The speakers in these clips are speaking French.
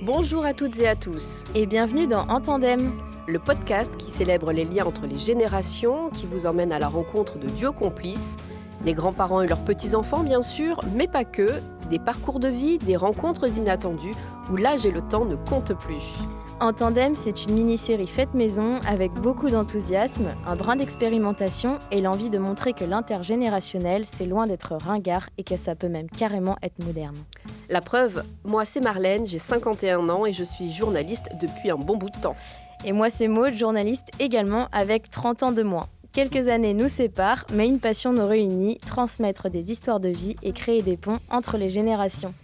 Bonjour à toutes et à tous, Et bienvenue dans En Tandem. le podcast qui célèbre les liens entre les générations, qui vous emmène à la rencontre de duos complices, des grands-parents et leurs petits-enfants bien sûr, mais pas que, des parcours de vie, des rencontres inattendues, où l'âge et le temps ne comptent plus. En Tandem, c'est une mini-série faite maison avec beaucoup d'enthousiasme, un brin d'expérimentation et l'envie de montrer que l'intergénérationnel, c'est loin d'être ringard et que ça peut même carrément être moderne. La preuve, moi c'est Marlène, j'ai 51 ans et je suis journaliste depuis un bon bout de temps. Et moi, c'est Maud, journaliste également, avec 30 ans de moins. Quelques années nous séparent, mais une passion nous réunit, transmettre des histoires de vie et créer des ponts entre les générations.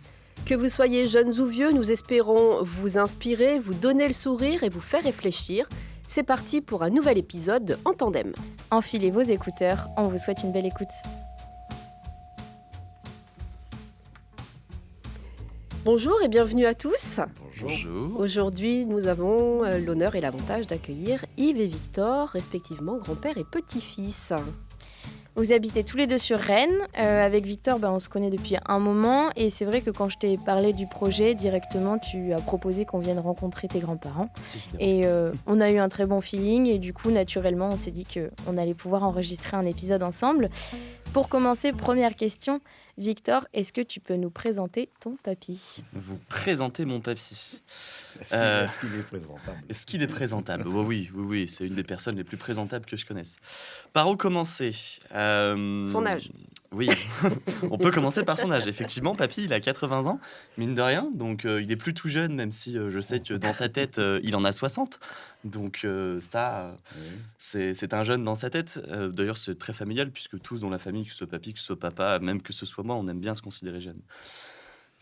Que vous soyez jeunes ou vieux, nous espérons vous inspirer, vous donner le sourire et vous faire réfléchir. C'est parti pour un nouvel épisode de En Tandem. Enfilez vos écouteurs, on vous souhaite une belle écoute. Bonjour et bienvenue à tous. Bonjour. Aujourd'hui, nous avons l'honneur et l'avantage d'accueillir Yves et Victor, respectivement grand-père et petit-fils. Vous habitez tous les deux sur Rennes. Avec Victor, on se connaît depuis un moment. Et c'est vrai que quand je t'ai parlé du projet, directement, tu as proposé qu'on vienne rencontrer tes grands-parents. Évidemment. Et on a eu un très bon feeling. Et du coup, naturellement, on s'est dit qu'on allait pouvoir enregistrer un épisode ensemble. Pour commencer, première question. Victor, est-ce que tu peux nous présenter ton papy ? Vous présentez mon papy. Est-ce qu'il est présentable? Est-ce qu'il est présentable ? Oui, c'est une des personnes les plus présentables que je connaisse. Par où commencer ? Son âge. Oui, on peut commencer par son âge. Effectivement, papy, il a 80 ans, mine de rien. Donc, il est plus tout jeune, même si je sais que dans sa tête, il en a 60. Donc, Oui. c'est un jeune dans sa tête. D'ailleurs, c'est très familial, puisque tous dans la famille, que ce soit papy, que ce soit papa, même que ce soit moi, on aime bien se considérer jeune.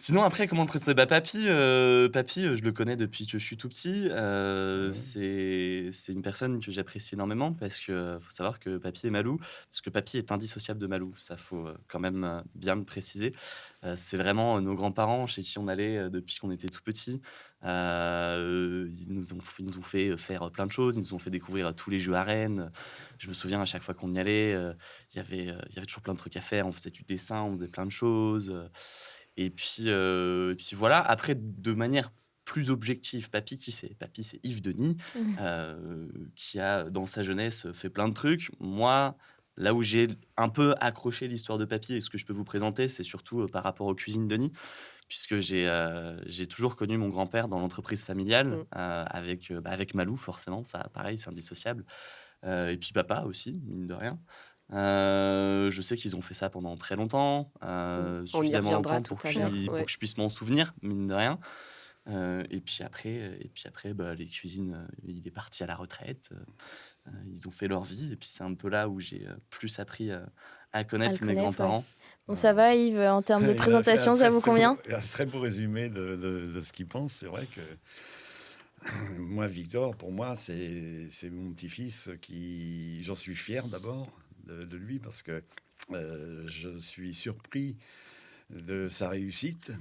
Sinon, après, comment le présenter ? Papy, je le connais depuis que je suis tout petit. Ouais. C'est une personne que j'apprécie énormément parce que faut savoir que papy est Malou, parce que papy est indissociable de Malou. Ça, faut quand même bien le préciser. C'est vraiment nos grands-parents chez qui on allait depuis qu'on était tout petit. Ils nous ont fait faire plein de choses. Ils nous ont fait découvrir tous les jeux à Rennes. Je me souviens à chaque fois qu'on y allait, il y avait toujours plein de trucs à faire. On faisait du dessin, on faisait plein de choses. Et puis voilà, après, de manière plus objective, papy, qui c'est ? Papy, c'est Yves Denis, qui a, dans sa jeunesse, fait plein de trucs. Moi, là où j'ai un peu accroché l'histoire de papy et ce que je peux vous présenter, c'est surtout par rapport aux cuisines Denis, puisque j'ai toujours connu mon grand-père dans l'entreprise familiale, avec Malou, forcément, ça, pareil, c'est indissociable. Et puis papa aussi, mine de rien. Je sais qu'ils ont fait ça pendant très longtemps, On y suffisamment reviendra longtemps tout à l'heure, ouais. pour que je puisse m'en souvenir, mine de rien. Et puis après, les cuisines, il est parti à la retraite. Ils ont fait leur vie. Et puis c'est un peu là où j'ai plus appris à connaître mes connaître, grands-parents. Bon, ça va Yves, en termes de Il a fait présentation, ça vous convient ? Il a un très beau résumé de ce qu'il pense. C'est vrai que moi, Victor, pour moi, c'est mon petit-fils qui... J'en suis fier d'abord de lui parce que je suis surpris de sa réussite.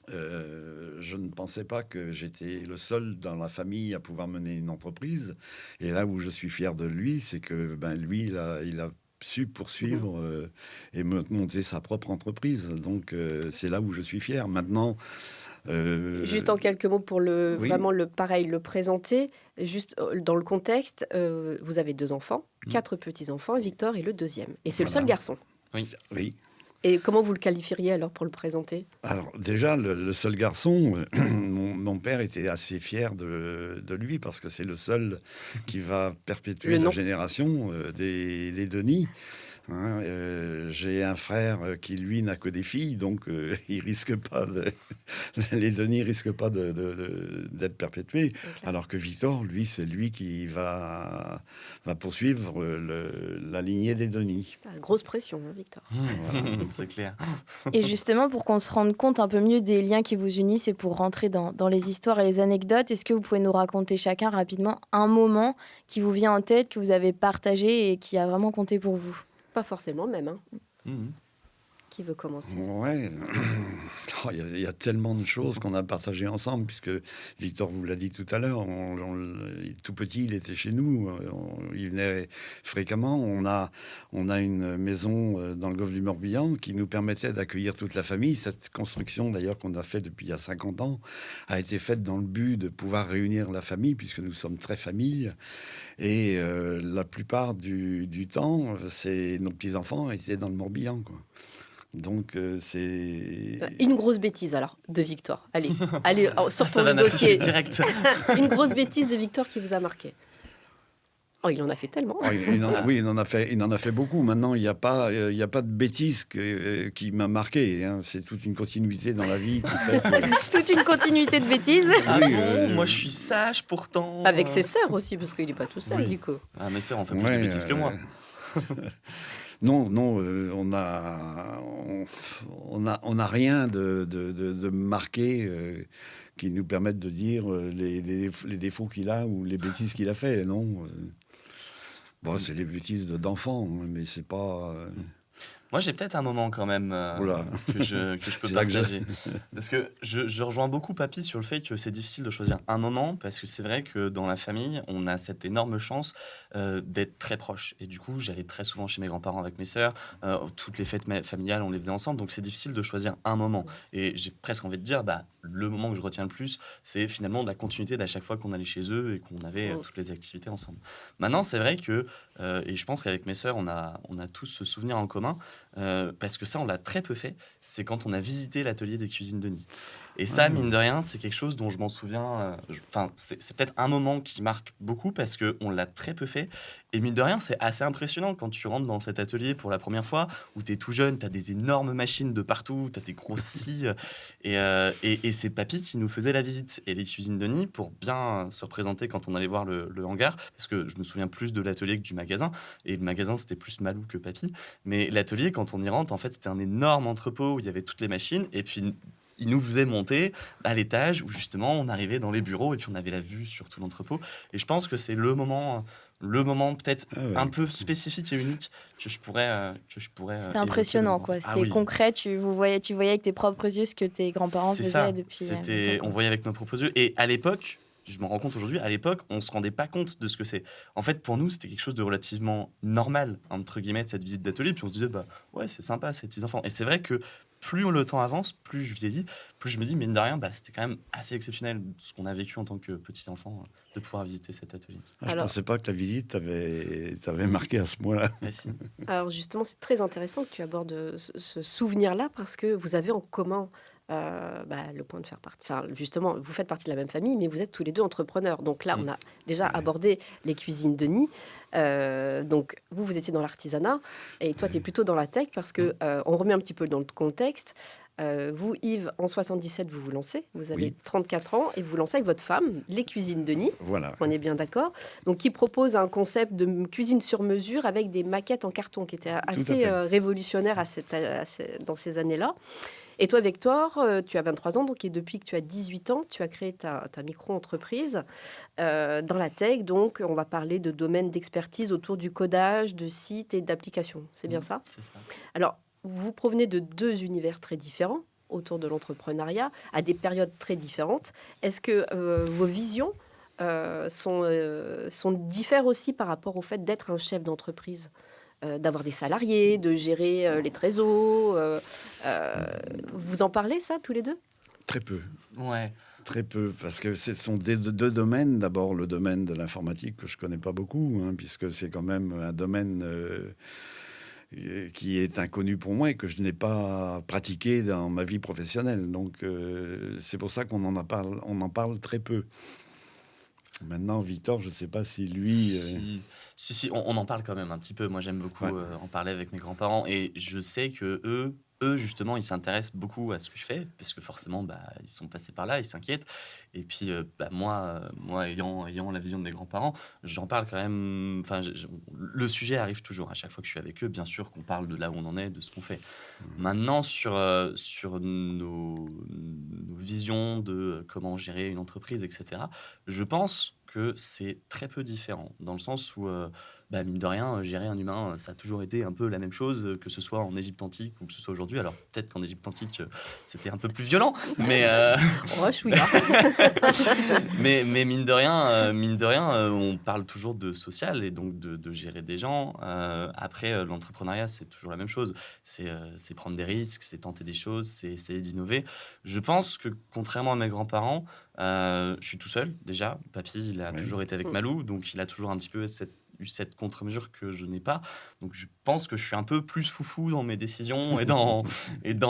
Je ne pensais pas que j'étais le seul dans la famille à pouvoir mener une entreprise. Et là où je suis fier de lui, c'est que lui, il a su poursuivre et monter sa propre entreprise. Donc, c'est là où je suis fier. Maintenant... Juste en quelques mots pour oui. vraiment le présenter. Juste dans le contexte, vous avez 2 enfants, 4 petits-enfants, Victor est le deuxième. Et c'est le seul Voilà. garçon. Oui. Et comment vous le qualifieriez alors pour le présenter ? Alors déjà, le seul garçon, mon père était assez fier de lui parce que c'est le seul qui va perpétuer Le la nom. génération des Denis. Hein, j'ai un frère qui, lui, n'a que des filles, donc il risque pas les Denis risquent pas d'être perpétués. Alors que Victor, lui, c'est lui qui va poursuivre la lignée des Denis. Grosse pression, hein, Victor. C'est clair. Et justement, pour qu'on se rende compte un peu mieux des liens qui vous unissent et pour rentrer dans les histoires et les anecdotes, est-ce que vous pouvez nous raconter chacun rapidement un moment qui vous vient en tête, que vous avez partagé et qui a vraiment compté pour vous ? Pas forcément même. Hein. qui veut commencer? Ouais, oh, il y a tellement de choses qu'on a partagées ensemble, puisque Victor vous l'a dit tout à l'heure, tout petit, il était chez nous, il venait fréquemment. On a une maison dans le golfe du Morbihan qui nous permettait d'accueillir toute la famille. Cette construction, d'ailleurs, qu'on a fait depuis il y a 50 ans, a été faite dans le but de pouvoir réunir la famille, puisque nous sommes très famille. Et la plupart du temps, nos petits-enfants étaient dans le Morbihan, quoi. Donc, c'est... Une grosse bêtise alors de Victor. Allez, allez, sortons Ça va le dossier. direct. Une grosse bêtise de Victor qui vous a marqué. Oh, il en a fait tellement. Oh, oui, il en a fait beaucoup. Maintenant, il n'y a pas de bêtise qui m'a marqué, hein. C'est toute une continuité dans la vie qui fait que... Toute une continuité de bêtises. Ah Oui, non, moi je suis sage pourtant. Avec ses sœurs aussi, parce qu'il n'est pas tout seul, Oui. du coup. Ah, mes sœurs ont fait plus Ouais, de bêtises que moi. Non, on n'a rien de marqué qui nous permette de dire les défauts qu'il a ou les bêtises qu'il a fait. Non. Bon, c'est des bêtises d'enfant, hein, mais c'est pas... Moi, j'ai peut-être un moment quand même Oula. que je peux C'est là que partager. Parce que je rejoins beaucoup Papy sur le fait que c'est difficile de choisir un moment, parce que c'est vrai que dans la famille, on a cette énorme chance d'être très proches. Et du coup, j'allais très souvent chez mes grands-parents avec mes sœurs. Toutes les fêtes familiales, on les faisait ensemble. Donc, c'est difficile de choisir un moment. Et j'ai presque envie de dire, le moment que je retiens le plus, c'est finalement de la continuité d'à chaque fois qu'on allait chez eux et qu'on avait toutes les activités ensemble. Maintenant, c'est vrai que, et je pense qu'avec mes sœurs, on a tous ce souvenir en commun, parce que ça, on l'a très peu fait, c'est quand on a visité l'atelier des cuisines Denis. Et ça, mine de rien, c'est quelque chose dont je m'en souviens. Enfin, c'est peut-être un moment qui marque beaucoup parce qu'on l'a très peu fait. Et mine de rien, c'est assez impressionnant quand tu rentres dans cet atelier pour la première fois, où tu es tout jeune, tu as des énormes machines de partout, tu as des grosses scies. Et c'est Papy qui nous faisait la visite. Et les cuisines Denis, pour bien se représenter quand on allait voir le hangar, parce que je me souviens plus de l'atelier que du magasin. Et le magasin, c'était plus Malou que Papy. Mais l'atelier, quand on y rentre, en fait, c'était un énorme entrepôt où il y avait toutes les machines. Et puis, il nous faisait monter à l'étage où justement on arrivait dans les bureaux et puis on avait la vue sur tout l'entrepôt. Et je pense que c'est le moment peut-être un peu spécifique et unique que je pourrais C'était impressionnant, quoi. C'était concret. Tu voyais avec tes propres yeux ce que tes grands-parents faisaient depuis. On voyait avec nos propres yeux. Et à l'époque, je m'en rends compte aujourd'hui, à l'époque, on se rendait pas compte de ce que c'est. En fait, pour nous, c'était quelque chose de relativement normal, entre guillemets, de cette visite d'atelier. Puis on se disait, ouais, c'est sympa, ces petits-enfants. Et c'est vrai que plus le temps avance, plus je vieillis, plus je me dis, mine de rien, c'était quand même assez exceptionnel ce qu'on a vécu en tant que petit enfant, de pouvoir visiter cet atelier. Je ne pensais pas que la visite t'avait marqué à ce point-là. Merci. Alors justement, c'est très intéressant que tu abordes ce souvenir-là parce que vous avez en commun le point de faire partie. Enfin, justement, vous faites partie de la même famille, mais vous êtes tous les deux entrepreneurs. Donc là, on a déjà abordé les cuisines Denis. Donc vous étiez dans l'artisanat et toi, tu es plutôt dans la tech parce que on remet un petit peu dans le contexte. Vous, Yves, en 77, vous lancez. Vous avez 34 ans et vous lancez avec votre femme les cuisines Denis. Voilà. On est bien d'accord. Donc, qui propose un concept de cuisine sur mesure avec des maquettes en carton qui était assez révolutionnaire dans ces années-là. Et toi, Victor, tu as 23 ans, donc et depuis que tu as 18 ans, tu as créé ta micro-entreprise dans la tech. Donc, on va parler de domaines d'expertise autour du codage, de sites et d'applications. C'est bien ça ? C'est ça. Alors, vous provenez de deux univers très différents autour de l'entrepreneuriat, à des périodes très différentes. Est-ce que vos visions diffèrent aussi par rapport au fait d'être un chef d'entreprise ? D'avoir des salariés, de gérer les trésors. Vous en parlez, ça, tous les deux ? Très peu. Ouais. Très peu, parce que ce sont deux domaines. D'abord, le domaine de l'informatique que je ne connais pas beaucoup, puisque c'est quand même un domaine qui est inconnu pour moi et que je n'ai pas pratiqué dans ma vie professionnelle. Donc, c'est pour ça qu'on en parle très peu. Maintenant, Victor, je ne sais pas si lui... Si, on en parle quand même un petit peu. Moi, j'aime beaucoup en parler avec mes grands-parents. Et je sais que eux, justement, ils s'intéressent beaucoup à ce que je fais, parce que forcément, ils sont passés par là, ils s'inquiètent. Et puis, moi ayant la vision de mes grands-parents, j'en parle quand même... Enfin, le sujet arrive toujours à chaque fois que je suis avec eux, bien sûr, qu'on parle de là où on en est, de ce qu'on fait. Maintenant, sur nos visions de comment gérer une entreprise, etc., je pense que c'est très peu différent, dans le sens où mine de rien, gérer un humain, ça a toujours été un peu la même chose, que ce soit en Égypte antique ou que ce soit aujourd'hui. Alors peut-être qu'en Égypte antique, c'était un peu plus violent, mais Oh, chouïa. mais mine de rien, on parle toujours de social et donc de gérer des gens. Après, l'entrepreneuriat, c'est toujours la même chose. C'est prendre des risques, c'est tenter des choses, c'est essayer d'innover. Je pense que contrairement à mes grands-parents, je suis tout seul déjà. Papy, il a Oui. toujours été avec Mm. Malou, donc il a toujours un petit peu eu cette contre-mesure que je n'ai pas. Donc je pense que je suis un peu plus foufou dans mes décisions et dans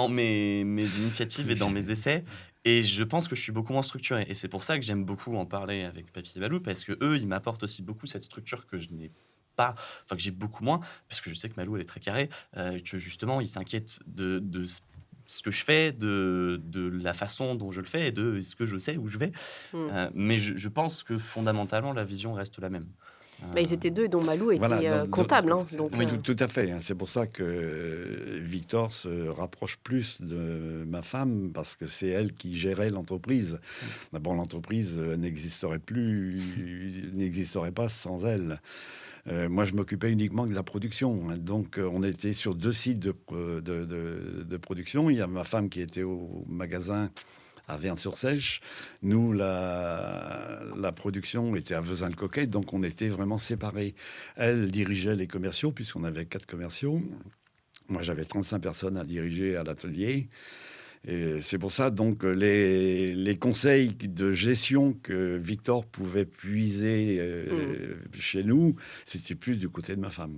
mes initiatives et dans mes essais. Et je pense que je suis beaucoup moins structuré. Et c'est pour ça que j'aime beaucoup en parler avec Papy et Malou, parce que eux, ils m'apportent aussi beaucoup cette structure que je n'ai pas, enfin que j'ai beaucoup moins, parce que je sais que Malou, elle est très carrée, que justement, ils s'inquiètent de ce que je fais, de la façon dont je le fais et de ce que je sais où je vais. Mm. Mais je pense que fondamentalement, la vision reste la même. Bah, ils étaient 2 dont Malou était Voilà, comptable. Hein, donc, Oui. tout à fait. Hein. C'est pour ça que Victor se rapproche plus de ma femme, parce que c'est elle qui gérait l'entreprise. D'abord, l'entreprise n'existerait pas sans elle. Moi, je m'occupais uniquement de la production. Hein. Donc, on était sur 2 sites de production. Il y a ma femme qui était au magasin à Vern-sur-Sèche. Nous, la production était à Vezin-le-Coquet, donc on était vraiment séparés. Elle dirigeait les commerciaux, puisqu'on avait 4 commerciaux. Moi, j'avais 35 personnes à diriger à l'atelier. Et c'est pour ça, donc, les conseils de gestion que Victor pouvait puiser chez nous, c'était plus du côté de ma femme.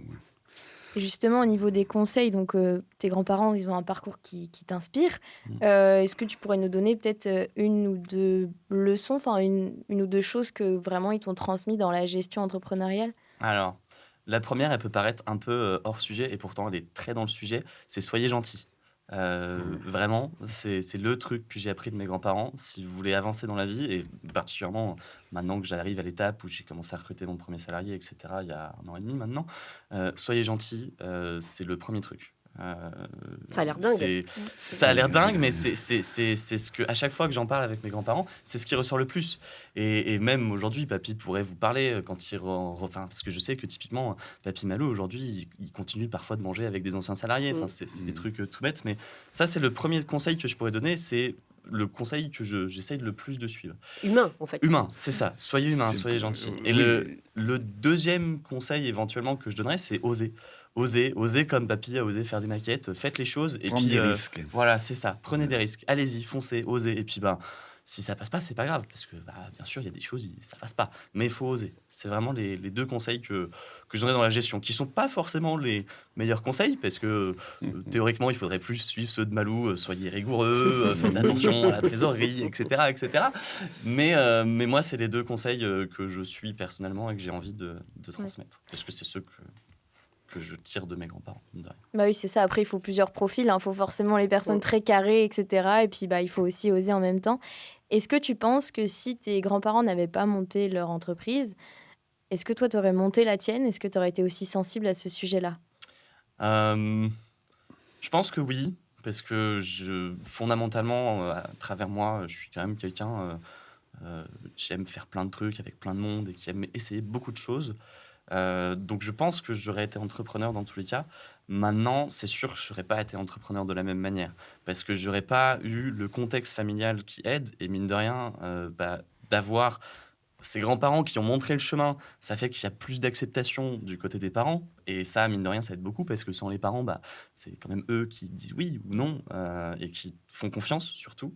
Et justement, au niveau des conseils, donc tes grands-parents, ils ont un parcours qui t'inspire. Mm. Est-ce que tu pourrais nous donner peut-être une ou deux leçons, enfin une ou deux choses que vraiment ils t'ont transmis dans la gestion entrepreneuriale? Alors, la première, elle peut paraître un peu hors sujet, et pourtant elle est très dans le sujet, c'est soyez gentils. Vraiment, c'est le truc que j'ai appris de mes grands-parents. Si vous voulez avancer dans la vie, et particulièrement maintenant que j'arrive à l'étape où j'ai commencé à recruter mon premier salarié, etc., il y a 1 an et demi maintenant, soyez gentils, c'est le premier truc. Ça a l'air dingue. Ça a l'air dingue, mais c'est ce que, à chaque fois que j'en parle avec mes grands-parents, c'est ce qui ressort le plus. Et même aujourd'hui, Papy pourrait vous parler quand il enfin, parce que je sais que typiquement, Papy Malou, aujourd'hui, il continue parfois de manger avec des anciens salariés. Enfin, c'est des trucs tout bêtes, mais ça, c'est le premier conseil que je pourrais donner. C'est le conseil que j'essaye le plus de suivre. Humain, en fait. Humain, c'est ça. Soyez humain, soyez gentil. Et oui. le deuxième conseil éventuellement que je donnerais, c'est oser. Oser comme Papy a osé faire des maquettes. Faites les choses. Et Prendre puis, des risques. voilà, c'est ça. Prenez des risques. Allez-y, foncez, osez. Et puis, si ça passe pas, c'est pas grave. Parce que, bien sûr, il y a des choses, ça passe pas. Mais il faut oser. C'est vraiment les 2 conseils que je donnerais dans la gestion, qui sont pas forcément les meilleurs conseils, parce que théoriquement, il faudrait plus suivre ceux de Malou. Soyez rigoureux, faites attention à la trésorerie, etc. etc. Mais moi, c'est les 2 conseils que je suis personnellement et que j'ai envie de transmettre. Parce que c'est ceux que je tire de mes grands-parents. mine de rien. Bah oui, c'est ça. Après, il faut plusieurs profils. Il faut forcément les personnes très carrées, etc. Et puis, il faut aussi oser en même temps. Est-ce que tu penses que si tes grands-parents n'avaient pas monté leur entreprise, est-ce que toi, tu aurais monté la tienne? Est-ce que tu aurais été aussi sensible à ce sujet-là? Je pense que oui, parce que fondamentalement, à travers moi, je suis quand même quelqu'un qui aime faire plein de trucs avec plein de monde et qui aime essayer beaucoup de choses. Donc je pense que j'aurais été entrepreneur dans tous les cas. Maintenant, c'est sûr que je n'aurais pas été entrepreneur de la même manière, parce que j'aurais pas eu le contexte familial qui aide, et mine de rien, d'avoir ces grands-parents qui ont montré le chemin, ça fait qu'il y a plus d'acceptation du côté des parents, et ça, mine de rien, ça aide beaucoup, parce que sans les parents, c'est quand même eux qui disent oui ou non, et qui font confiance surtout.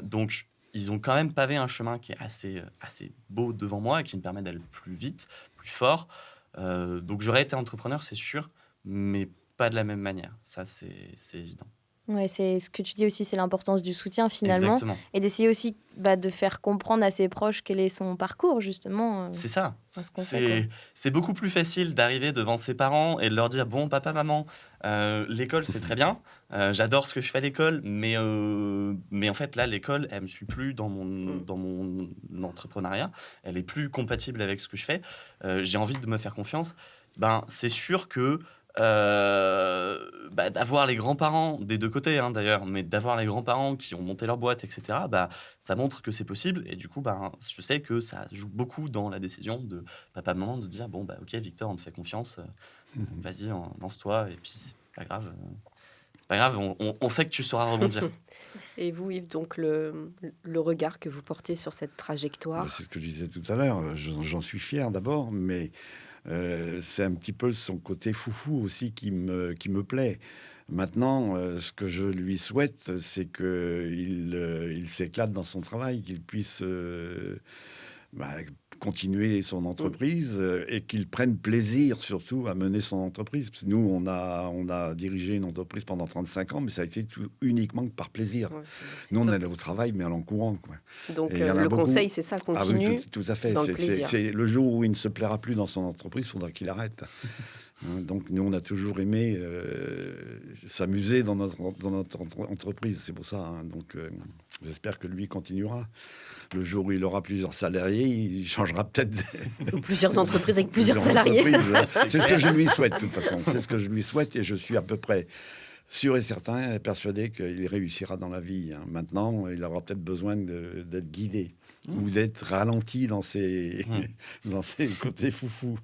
Donc ils ont quand même pavé un chemin qui est assez beau devant moi et qui me permet d'aller plus vite, plus fort. Donc j'aurais été entrepreneur, c'est sûr, mais pas de la même manière. Ça, c'est évident. Ouais, c'est ce que tu dis aussi, c'est l'importance du soutien finalement. Exactement. Et d'essayer aussi de faire comprendre à ses proches quel est son parcours, justement. C'est ça. Ce qu'on fait, quoi. C'est beaucoup plus facile d'arriver devant ses parents et de leur dire bon, papa, maman, l'école c'est très bien, j'adore ce que je fais à l'école, mais en fait là l'école elle me suit plus dans mon entrepreneuriat, elle est plus compatible avec ce que je fais, j'ai envie de me faire confiance. C'est sûr que D'avoir les grands-parents, des deux côtés d'ailleurs, mais d'avoir les grands-parents qui ont monté leur boîte, etc., ça montre que c'est possible. Et du coup, je sais que ça joue beaucoup dans la décision de papa-maman de dire, bon, ok, Victor, on te fait confiance, vas-y, lance-toi, et puis c'est pas grave, on sait que tu sauras rebondir. Et vous, Yves, donc le regard que vous portez sur cette trajectoire? C'est ce que je disais tout à l'heure, j'en suis fier d'abord, mais c'est un petit peu son côté foufou aussi qui me plaît. Maintenant, ce que je lui souhaite, c'est qu'il s'éclate dans son travail, qu'il puisse continuer son entreprise et qu'il prenne plaisir surtout à mener son entreprise. Parce que nous, on a dirigé une entreprise pendant 35 ans, mais ça a été uniquement par plaisir. Ouais, nous, on allait au travail, mais en courant, quoi. Donc, le conseil, c'est ça, continue. Ah oui, tout à fait. Dans le plaisir. C'est le jour où il ne se plaira plus dans son entreprise, il faudra qu'il arrête. Donc, nous, on a toujours aimé s'amuser dans notre entreprise. C'est pour ça. Donc, j'espère que lui continuera. Le jour où il aura plusieurs salariés, il changera peut-être. Ou plusieurs entreprises avec plusieurs salariés. C'est ce que je lui souhaite, de toute façon. C'est ce que je lui souhaite et je suis à peu près sûr et certain et persuadé qu'il réussira dans la vie. Maintenant, il aura peut-être besoin d'être guidé ou d'être ralenti dans ses côtés foufou.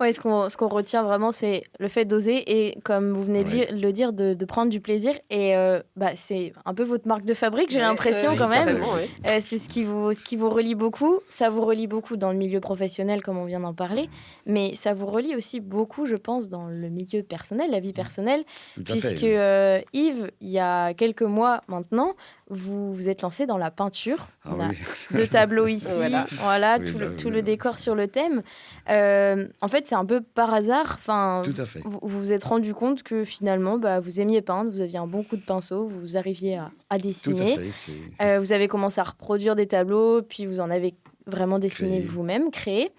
Ouais, ce qu'on retient vraiment, c'est le fait d'oser et, comme vous venez de le dire, de prendre du plaisir. Et c'est un peu votre marque de fabrique, j'ai l'impression quand même. C'est ce qui vous relie beaucoup. Ça vous relie beaucoup dans le milieu professionnel, comme on vient d'en parler. Mais ça vous relie aussi beaucoup, je pense, dans le milieu personnel, la vie personnelle. Puisque Yves, il y a quelques mois maintenant, vous vous êtes lancé dans la peinture. On a 2 tableaux ici, voilà tout le décor sur le thème. En fait, c'est un peu par hasard. Enfin, tout à fait. Vous vous êtes rendu compte que finalement, vous aimiez peindre, vous aviez un bon coup de pinceau, vous arriviez à dessiner. Tout à fait, vous avez commencé à reproduire des tableaux, puis vous en avez vraiment dessiné vous-même, créé.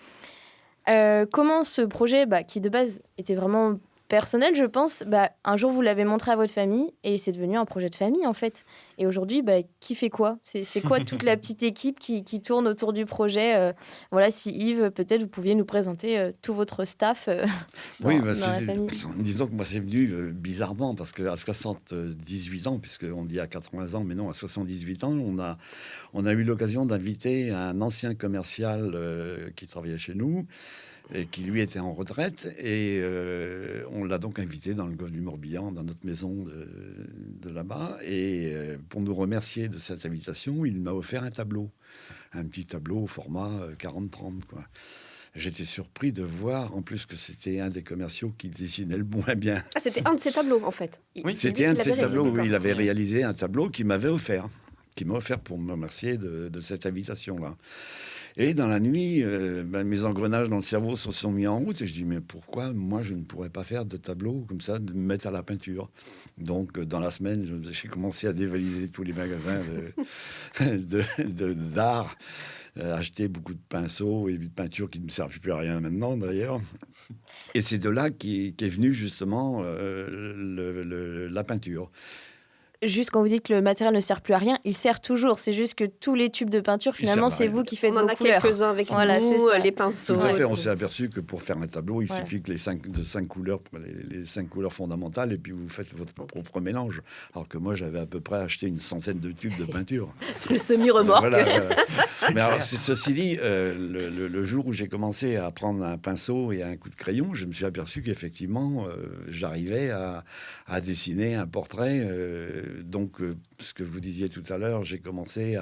Comment ce projet, qui de base était vraiment personnel, je pense, un jour vous l'avez montré à votre famille et c'est devenu un projet de famille en fait. Et aujourd'hui, qui fait quoi ? C'est quoi toute la petite équipe qui tourne autour du projet ? Voilà, si Yves, peut-être vous pouviez nous présenter tout votre staff dans la famille. Disons que moi c'est venu bizarrement parce qu'à 78 ans, puisqu'on dit à 80 ans, mais non, à 78 ans, on a eu l'occasion d'inviter un ancien commercial qui travaillait chez nous, et qui lui était en retraite, et on l'a donc invité dans le golfe du Morbihan, dans notre maison de là-bas, et pour nous remercier de cette invitation, il m'a offert un petit tableau au format 40-30, quoi. J'étais surpris de voir, en plus, que c'était un des commerciaux qui dessinait le moins bien. Ah, c'était un de ses tableaux, en fait. Oui, c'était un de ses tableaux, où il avait réalisé un tableau qu'il m'avait offert, pour me remercier de cette invitation-là. Et dans la nuit, mes engrenages dans le cerveau se sont mis en route et je dis mais pourquoi moi je ne pourrais pas faire de tableaux comme ça, de me mettre à la peinture. Donc dans la semaine, j'ai commencé à dévaliser tous les magasins d'art, acheter beaucoup de pinceaux et de peintures qui ne me servent plus à rien maintenant d'ailleurs. Et c'est de là qu'est venue justement la peinture. Juste quand vous dites que le matériel ne sert plus à rien, il sert toujours. C'est juste que tous les tubes de peinture, finalement, c'est vous qui faites vos couleurs. On en a quelques-uns avec nous, les pinceaux. Tout à fait, on s'est aperçu que pour faire un tableau, il suffit que les 5 couleurs, les 5 couleurs fondamentales, et puis vous faites votre propre mélange. Alors que moi, j'avais à peu près acheté une centaine de tubes de peinture. Le semi-remorque. Voilà. Mais alors, ceci dit, le jour où j'ai commencé à prendre un pinceau et un coup de crayon, je me suis aperçu qu'effectivement, j'arrivais à dessiner un portrait. Donc, ce que vous disiez tout à l'heure, j'ai commencé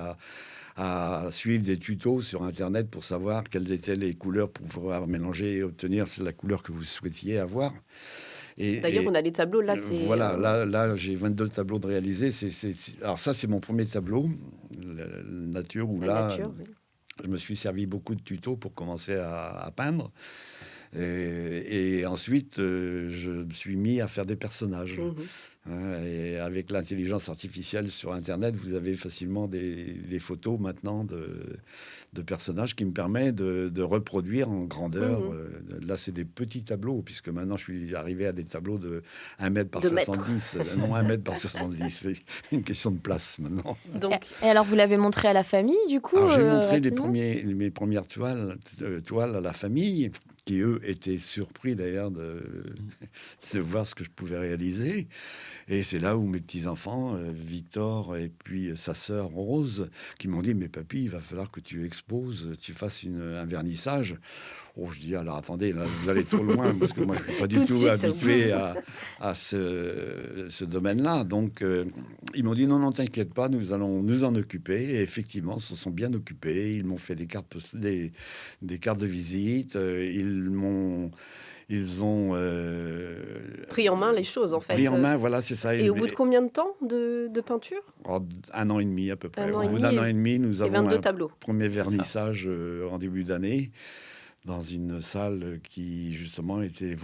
à suivre des tutos sur Internet pour savoir quelles étaient les couleurs pour pouvoir mélanger et obtenir la couleur que vous souhaitiez avoir. D'ailleurs, on a les tableaux, là, c'est... Voilà, là j'ai 22 tableaux de réaliser. Alors ça, c'est mon premier tableau, la nature, où je me suis servi beaucoup de tutos pour commencer à peindre. Et ensuite, je me suis mis à faire des personnages. Et avec l'intelligence artificielle sur Internet, vous avez facilement des photos maintenant de personnages qui me permettent de reproduire en grandeur. Là, c'est des petits tableaux, puisque maintenant, je suis arrivé à des tableaux de 1 mètre par 70. Non, 1 mètre par 70. C'est une question de place, maintenant. Et alors, vous l'avez montré à la famille, du coup? Alors, j'ai montré mes premières toiles à la famille, qui, eux, étaient surpris d'ailleurs de voir ce que je pouvais réaliser. Et c'est là où mes petits-enfants, Victor et puis sa sœur Rose, qui m'ont dit « Mais papy, il va falloir que tu exposes, tu fasses un vernissage. » Oh, je dis « Alors attendez, là, vous allez trop loin, parce que moi, je ne suis pas du tout habitué à ce domaine-là. » Donc, ils m'ont dit « Non, t'inquiète pas, nous allons nous en occuper. » Et effectivement, ils se sont bien occupés. Ils m'ont fait des cartes de visite. Ils ont pris en main les choses, en fait. Pris en main, voilà, c'est ça. Et au bout de combien de temps de peinture? 1 an et demi à peu près. Au bout d'un an et demi, nous avons 22 tableaux. Premier vernissage en début d'année dans une salle qui justement était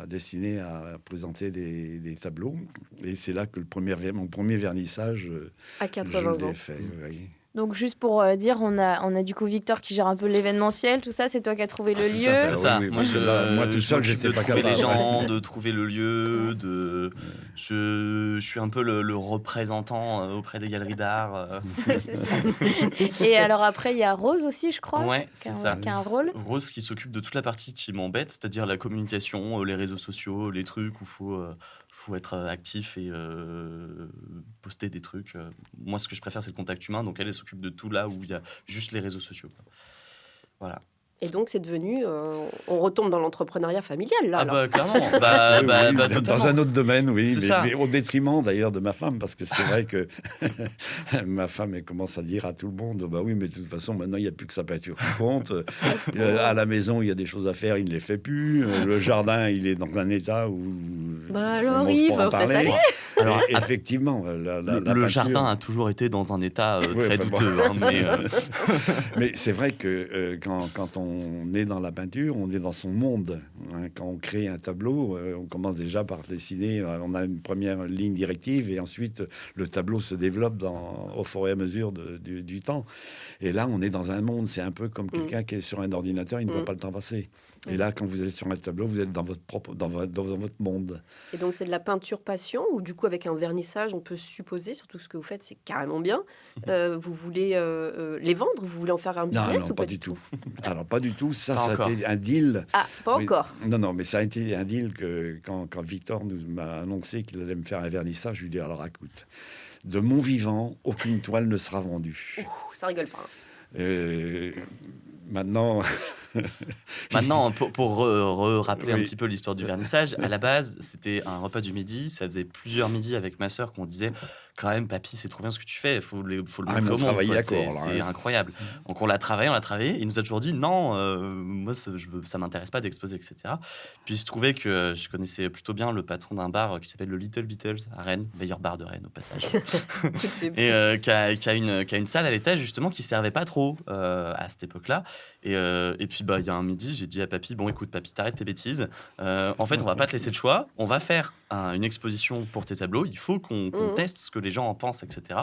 destinée à présenter des tableaux. Et c'est là que mon premier vernissage à 80 ans. Fait, oui. Donc juste pour dire, on a du coup Victor qui gère un peu l'événementiel, tout ça, c'est toi qui as trouvé le lieu. C'est ça. Oui, moi, tout seul, j'étais pas capable. De trouver les gens, de trouver le lieu, je suis un peu le représentant auprès des galeries d'art. C'est ça. Et alors après, il y a Rose aussi, je crois, ouais, c'est ça. Qui a un rôle. Rose qui s'occupe de toute la partie qui m'embête, c'est-à-dire la communication, les réseaux sociaux, les trucs où faut être actif et poster des trucs. Moi, ce que je préfère, c'est le contact humain. Donc, elle s'occupe de tout là où il y a juste les réseaux sociaux. Voilà. Et donc, c'est devenu... on retombe dans l'entrepreneuriat familial, là. Ah clairement. Dans un autre domaine, oui. Mais au détriment, d'ailleurs, de ma femme. Parce que c'est vrai que ma femme, elle commence à dire à tout le monde, bah oui, mais de toute façon, maintenant, il n'y a plus que sa peinture qui compte. À la maison, il y a des choses à faire, il ne les fait plus. Le jardin, il est dans un état où... alors, Yves, ça y est. Alors, effectivement, le peinture... jardin a toujours été dans un état très douteux. Mais c'est vrai que quand on est dans la peinture, on est dans son monde. Quand on crée un tableau, on commence déjà par dessiner. On a une première ligne directive et ensuite le tableau se développe au fur et à mesure du temps. Et là, on est dans un monde. C'est un peu comme quelqu'un qui est sur un ordinateur, il ne voit pas le temps passer. Et là, quand vous êtes sur un tableau, vous êtes dans votre monde. Et donc, c'est de la peinture passion, ou du coup, avec un vernissage, on peut supposer, surtout ce que vous faites, c'est carrément bien. Vous voulez les vendre? Vous voulez en faire un business? Non, ou pas du tout. Alors, pas du tout. Ça a été un deal. Ah, pas encore. Non, mais ça a été un deal que quand Victor m'a annoncé qu'il allait me faire un vernissage, je lui ai dit, alors écoute, de mon vivant, aucune toile ne sera vendue. Ça rigole pas. Maintenant, pour rappeler un petit peu l'histoire du vernissage, à la base, c'était un repas du midi. Ça faisait plusieurs midis avec ma sœur qu'on disait quand même, papy, c'est trop bien ce que tu fais. Il faut le montrer au monde. C'est incroyable. Donc on l'a travaillé. Il nous a toujours dit non, moi ça m'intéresse pas d'exposer, etc. Puis il se trouvait que je connaissais plutôt bien le patron d'un bar qui s'appelle le Little Beatles à Rennes, meilleur bar de Rennes au passage, et qui a une salle à l'étage justement qui servait pas trop à cette époque-là. Et puis il y a un midi, j'ai dit à papy, bon écoute papy, t'arrêtes tes bêtises. En fait, on va pas te laisser le choix. On va faire une exposition pour tes tableaux. Il faut qu'on teste ce que les gens en pensent, etc.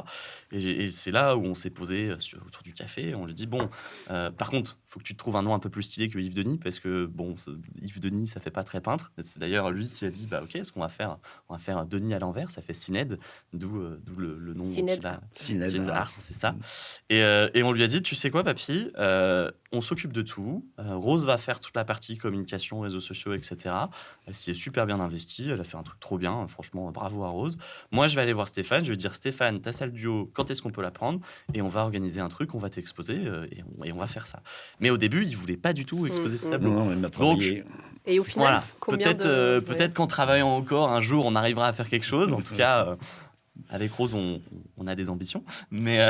Et c'est là où on s'est posé autour du café. On lui dit bon, par contre, faut que tu te trouves un nom un peu plus stylé que Yves Denis, parce que bon, Yves Denis, ça fait pas très peintre. C'est d'ailleurs lui qui a dit bah ok, ce qu'on va faire, on va faire un Denis à l'envers, ça fait Cined, d'où le nom. Cined Art, c'est ça. Et on lui a dit, tu sais quoi, papy, on s'occupe de tout. Rose va faire toute la partie communication, réseaux sociaux, etc. Elle s'y est super bien investie. Elle a fait un truc trop bien. Franchement, bravo à Rose. Moi, je vais aller voir Stéphane. Je vais dire, Stéphane, ta salle duo, quand est-ce qu'on peut la prendre? Et on va organiser un truc, on va t'exposer et on va faire ça. Mais au début, il voulait pas du tout exposer ce tableau. Non, il a travaillé. Donc, et au final, voilà. Peut-être qu'en travaillant encore, un jour, on arrivera à faire quelque chose. En tout cas... avec Rose, on a des ambitions, mais...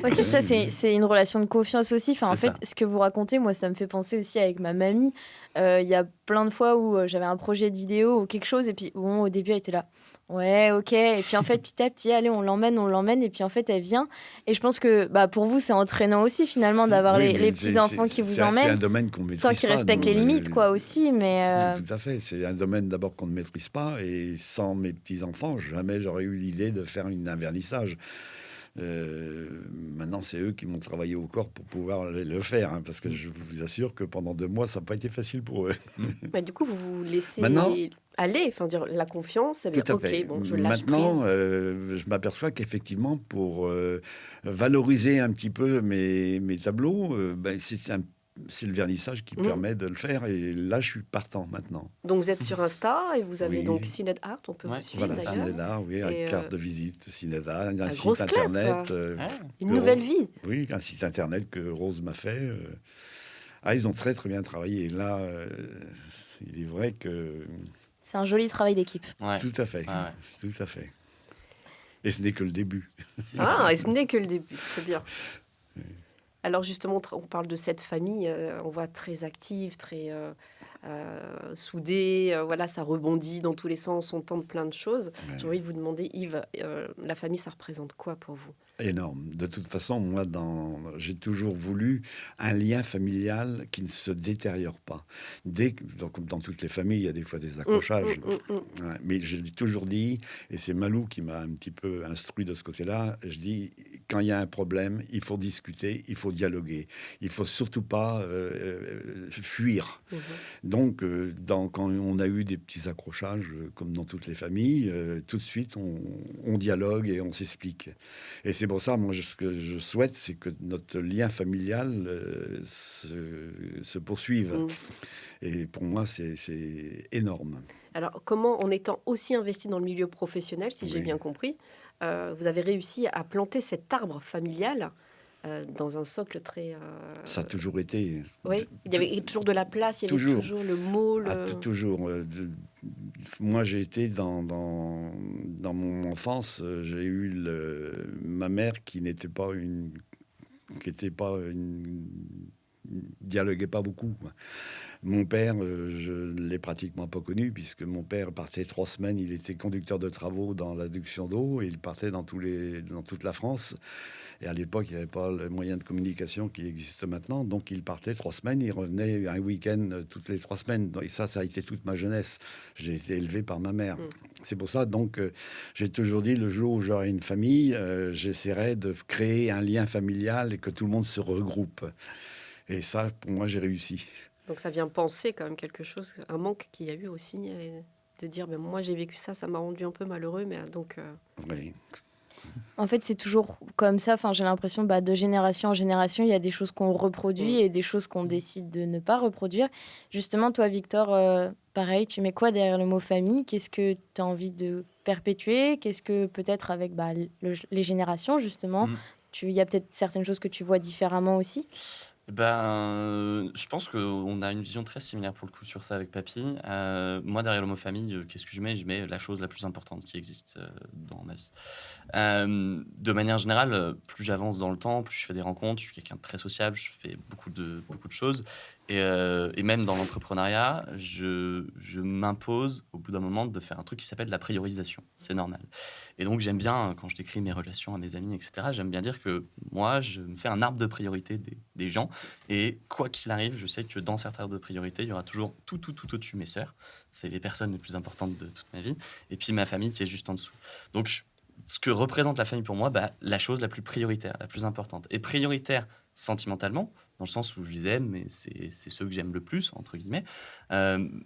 Ouais, c'est ça, c'est une relation de confiance aussi. Enfin, en fait, ce que vous racontez, moi, ça me fait penser aussi avec ma mamie. Il y a plein de fois où j'avais un projet de vidéo ou quelque chose, et puis bon, au début, elle était là. Ouais, ok. Et puis en fait, petit à petit, allez, on l'emmène, et puis en fait, elle vient. Et je pense que pour vous, c'est entraînant aussi, finalement, d'avoir les petits-enfants qui vous emmènent. C'est un domaine qu'on maîtrise pas. Tant qu'ils respectent les limites, quoi, aussi. Mais Tout à fait. C'est un domaine d'abord qu'on ne maîtrise pas. Et sans mes petits-enfants, jamais j'aurais eu l'idée de faire un vernissage. Maintenant, c'est eux qui m'ont travaillé au corps pour pouvoir le faire, parce que je vous assure que pendant 2 mois, ça n'a pas été facile pour eux. Du coup, vous vous laissez maintenant, aller, enfin dire la confiance, ça veut dire ok, bon, je lâche maintenant, prise. Je m'aperçois qu'effectivement, pour valoriser un petit peu mes tableaux, c'est un c'est le vernissage qui Mmh. permet de le faire. Et là, je suis partant maintenant. Donc vous êtes sur Insta et vous avez Oui. donc Cinet Art, on peut Ouais, vous suivre Voilà, d'ailleurs. Cinéda, oui, avec Et, carte de visite Cinéda, un site grosse classe, internet. quoi. Ouais. Une que nouvelle Rose- vie. Oui, un site internet que Rose m'a fait. Ah, ils ont très très bien travaillé. Et là, il est vrai que C'est un joli travail d'équipe. Ouais. tout à fait, Ouais, ouais. tout à fait. Et ce n'est que le début. C'est ça. Ah, et ce n'est que le début, c'est bien. Alors justement, on parle de cette famille, on voit très active, très soudée, voilà, ça rebondit dans tous les sens, on tente plein de choses. Ouais. J'ai envie de vous demander, Yves, la famille, ça représente quoi pour vous? Énorme. De toute façon, moi, j'ai toujours voulu un lien familial qui ne se détériore pas. Donc, dans toutes les familles, il y a des fois des accrochages. Ouais, mais je l'ai toujours dit, et c'est Malou qui m'a un petit peu instruit de ce côté-là, je dis, quand il y a un problème, il faut discuter, il faut dialoguer. Il faut surtout pas fuir. Mhm. Donc, quand on a eu des petits accrochages, comme dans toutes les familles, tout de suite, on dialogue et on s'explique. Et c'est pour ça, moi, ce que je souhaite, c'est que notre lien familial se poursuive. Mhm. Et pour moi, c'est énorme. Alors, comment, en étant aussi investi dans le milieu professionnel, si j'ai Oui. bien compris, vous avez réussi à planter cet arbre familial dans un socle très... Ça a toujours été. Oui, il y avait toujours de la place, il y avait Toujours. toujours le mot, Ah, le... toujours. Moi, j'ai été dans mon enfance, j'ai eu ma mère qui n'était pas dialoguait pas beaucoup. Mon père, je ne l'ai pratiquement pas connu, puisque mon père partait 3 semaines, il était conducteur de travaux dans l'adduction d'eau, et il partait dans toute la France. Et à l'époque, il n'y avait pas le moyen de communication qui existe maintenant, donc il partait 3 semaines, il revenait un week-end toutes les 3 semaines. Et ça a été toute ma jeunesse. J'ai été élevé par ma mère. C'est pour ça, donc, j'ai toujours dit, le jour où j'aurai une famille, j'essaierai de créer un lien familial et que tout le monde se regroupe. Et ça, pour moi, j'ai réussi. Donc ça vient penser quand même quelque chose, un manque qu'il y a eu aussi, et de dire, ben, moi j'ai vécu ça, ça m'a rendu un peu malheureux, mais donc... Oui. En fait, c'est toujours comme ça. Enfin, j'ai l'impression, de génération en génération, il y a des choses qu'on reproduit et des choses qu'on décide de ne pas reproduire. Justement, toi, Victor, pareil, tu mets quoi derrière le mot famille? Qu'est-ce que tu as envie de perpétuer? Qu'est-ce que peut-être avec les générations, justement, il y a peut-être certaines choses que tu vois différemment aussi? Je pense qu'on a une vision très similaire pour le coup sur ça avec Papy. Moi, derrière le mot famille, qu'est-ce que je mets? Je mets la chose la plus importante qui existe dans ma vie. De manière générale, plus j'avance dans le temps, plus je fais des rencontres, je suis quelqu'un de très sociable, je fais beaucoup de choses. Et même dans l'entrepreneuriat, je m'impose au bout d'un moment de faire un truc qui s'appelle la priorisation. C'est normal. Et donc j'aime bien, quand je décris mes relations à mes amis, etc., j'aime bien dire que moi, je me fais un arbre de priorité des gens. Et quoi qu'il arrive, je sais que dans cet arbre de priorité, il y aura toujours tout au-dessus mes sœurs. C'est les personnes les plus importantes de toute ma vie. Et puis ma famille qui est juste en dessous. Donc, ce que représente la famille pour moi, la chose la plus prioritaire, la plus importante. Et prioritaire sentimentalement, dans le sens où je les aime, mais c'est ceux que j'aime le plus, entre guillemets,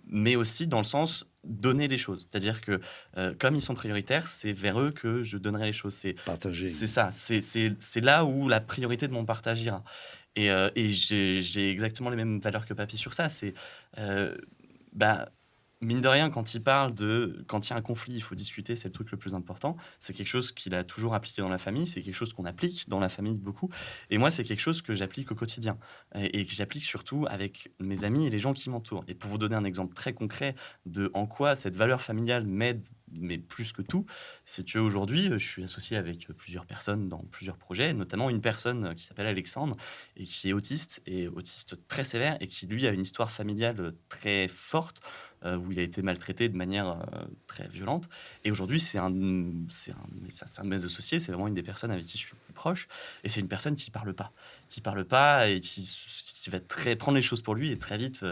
mais aussi dans le sens donner les choses. C'est-à-dire que comme ils sont prioritaires, c'est vers eux que je donnerai les choses. Partager. C'est ça, c'est là où la priorité de mon partage ira. Et j'ai exactement les mêmes valeurs que Papy sur ça. C'est... mine de rien, quand il y a un conflit, il faut discuter, c'est le truc le plus important. C'est quelque chose qu'il a toujours appliqué dans la famille, c'est quelque chose qu'on applique dans la famille beaucoup. Et moi, c'est quelque chose que j'applique au quotidien et que j'applique surtout avec mes amis et les gens qui m'entourent. Et pour vous donner un exemple très concret de en quoi cette valeur familiale m'aide, mais plus que tout, c'est qu'aujourd'hui, je suis associé avec plusieurs personnes dans plusieurs projets, notamment une personne qui s'appelle Alexandre et qui est autiste très sévère et qui, lui, a une histoire familiale très forte où il a été maltraité de manière très violente. Et aujourd'hui, c'est un de mes associés, c'est vraiment une des personnes avec qui je suis plus proche. Et c'est une personne qui parle pas et qui va prendre les choses pour lui et très vite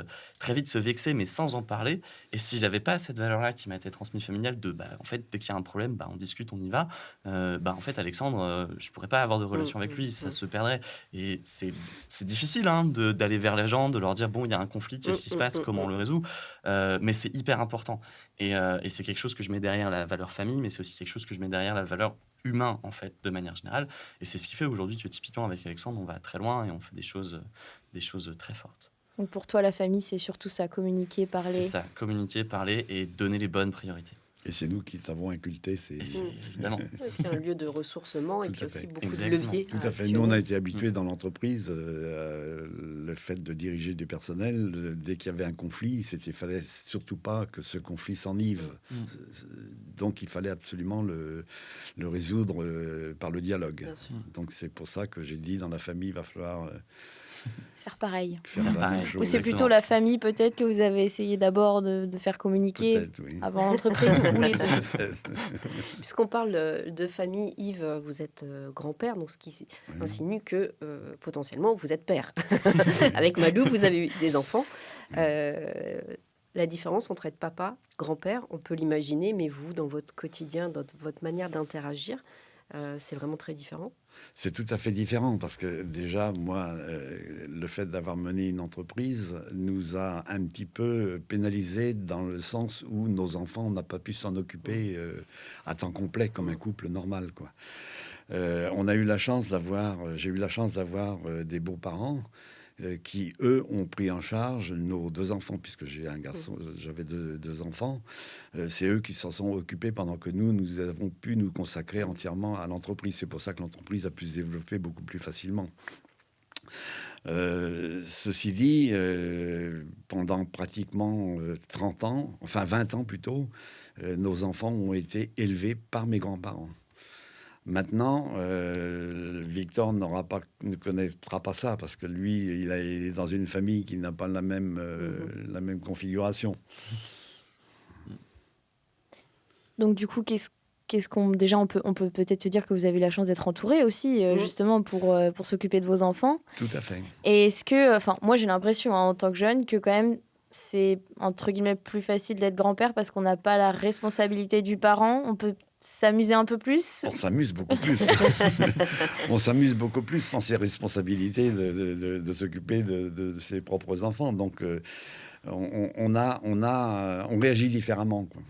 se vexer, mais sans en parler. Et si j'avais pas cette valeur-là qui m'a été transmise familiale en fait, dès qu'il y a un problème, on discute, on y va. En fait, Alexandre, je pourrais pas avoir de relation avec lui, ça se perdrait. Et c'est difficile d'aller vers les gens, de leur dire, bon, il y a un conflit, qu'est-ce qui se passe, comment on le résout. Mais c'est hyper important. Et c'est quelque chose que je mets derrière la valeur famille, mais c'est aussi quelque chose que je mets derrière la valeur humain, en fait, de manière générale. Et c'est ce qui fait aujourd'hui que, typiquement, avec Alexandre, on va très loin et on fait des choses très fortes. Donc pour toi, la famille, c'est surtout ça, communiquer, parler. C'est ça, communiquer, parler et donner les bonnes priorités. Et c'est nous qui t'avons inculqué. Et c'est évidemment. Et puis un lieu de ressourcement et Tout puis à fait. aussi beaucoup Exactement. de leviers. Tout à à fait. Nous, on a actionner. été habitués dans l'entreprise, le fait de diriger du personnel, dès qu'il y avait un conflit, il fallait surtout pas que ce conflit s'enivre. Donc, il fallait absolument le résoudre par le dialogue. Bien sûr. Donc, c'est pour ça que j'ai dit, dans la famille, il va falloir Faire pareil. faire la pareil. même chose. Ou c'est Exactement. plutôt la famille, peut-être, que vous avez essayé d'abord de faire communiquer Peut-être, oui. avant l'entreprise ou les deux. Puisqu'on parle de famille, Yves, vous êtes grand-père, donc ce qui insinue que potentiellement vous êtes père. Avec Malou, vous avez eu des enfants. La différence entre être papa, grand-père, on peut l'imaginer, mais vous, dans votre quotidien, dans votre manière d'interagir, c'est vraiment très différent. C'est tout à fait différent parce que déjà, moi, le fait d'avoir mené une entreprise nous a un petit peu pénalisé dans le sens où nos enfants n'ont pas pu s'en occuper à temps complet comme un couple normal, quoi. On a eu la chance j'ai eu la chance d'avoir des beaux-parents qui, eux, ont pris en charge nos 2 enfants, puisque j'ai un garçon, j'avais deux enfants. C'est eux qui s'en sont occupés pendant que nous avons pu nous consacrer entièrement à l'entreprise. C'est pour ça que l'entreprise a pu se développer beaucoup plus facilement. Ceci dit, pendant pratiquement 30 ans, enfin 20 ans plutôt, nos enfants ont été élevés par mes grands-parents. Maintenant, Victor ne connaîtra pas ça parce que lui, il est dans une famille qui n'a pas la même configuration. Donc du coup, déjà on peut peut-être se dire que vous avez eu la chance d'être entouré aussi, justement pour s'occuper de vos enfants. Tout à fait. Et est-ce que, enfin, moi j'ai l'impression en tant que jeune que quand même c'est entre guillemets plus facile d'être grand-père parce qu'on n'a pas la responsabilité du parent. On peut s'amuser un peu plus. On s'amuse beaucoup plus. On s'amuse beaucoup plus sans ses responsabilités de s'occuper de ses propres enfants. Donc, on réagit différemment, quoi.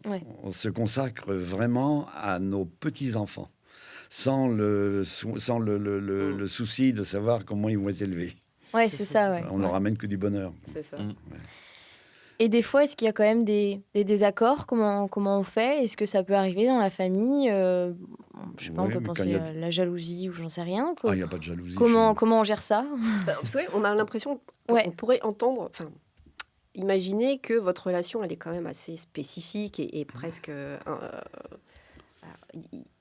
Ouais. On se consacre vraiment à nos petits-enfants sans le souci de savoir comment ils vont être élevés. Ouais, c'est ça, ouais. On leur ramène que du bonheur. C'est ça. Et des fois, est-ce qu'il y a quand même des désaccords? Comment on fait? Est-ce que ça peut arriver dans la famille? Je sais pas, Oui, on peut mais quand penser il y a- à la jalousie ou j'en sais rien. Ah, il n'y a pas de jalousie. Comment on gère ça? Parce que, on a l'impression Ouais. qu'on pourrait entendre, enfin, imaginer que votre relation, elle est quand même assez spécifique et presque...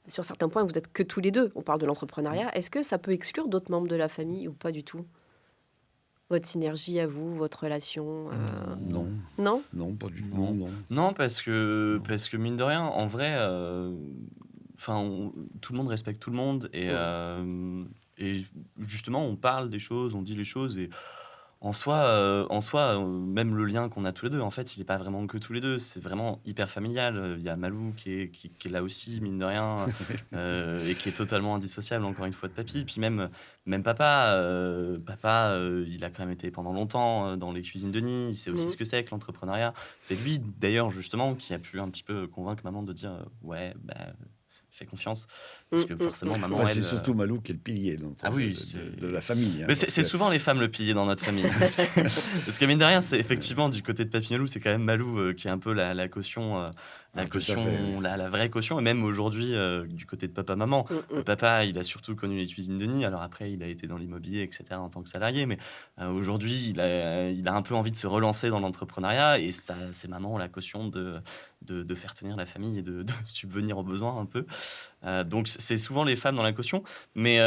sur certains points, vous êtes que tous les deux. On parle de l'entrepreneuriat. Est-ce que ça peut exclure d'autres membres de la famille ou pas du tout? Votre synergie à vous, votre relation Non, Non? non, pas du tout. Non. Non. Non, parce que mine de rien, en vrai, tout le monde respecte tout le monde et justement, on parle des choses, on dit les choses et en soi, même le lien qu'on a tous les deux, en fait, il n'est pas vraiment que tous les deux. C'est vraiment hyper familial. Il y a Malou qui est là aussi, mine de rien, et qui est totalement indissociable, encore une fois, de papy. Puis même papa, il a quand même été pendant longtemps dans les cuisines de Nid. Il sait aussi ce que c'est que l'entrepreneuriat. C'est lui, d'ailleurs, justement, qui a pu un petit peu convaincre maman de dire ouais, fais confiance. Parce que forcément, maman, Enfin, elle... c'est surtout Malou qui est le pilier de la famille. Mais c'est souvent les femmes le pilier dans notre famille. Parce que mine de rien, c'est effectivement du côté de Papy Malou, c'est quand même Malou qui est un peu la caution, la vraie caution. Et même aujourd'hui, du côté de papa-maman, papa, il a surtout connu les cuisines de Nid. Alors après, il a été dans l'immobilier, etc. en tant que salarié. Mais aujourd'hui, il a un peu envie de se relancer dans l'entrepreneuriat. Et ça, c'est maman la caution de faire tenir la famille et de subvenir aux besoins un peu. Donc c'est souvent les femmes dans la caution. Mais...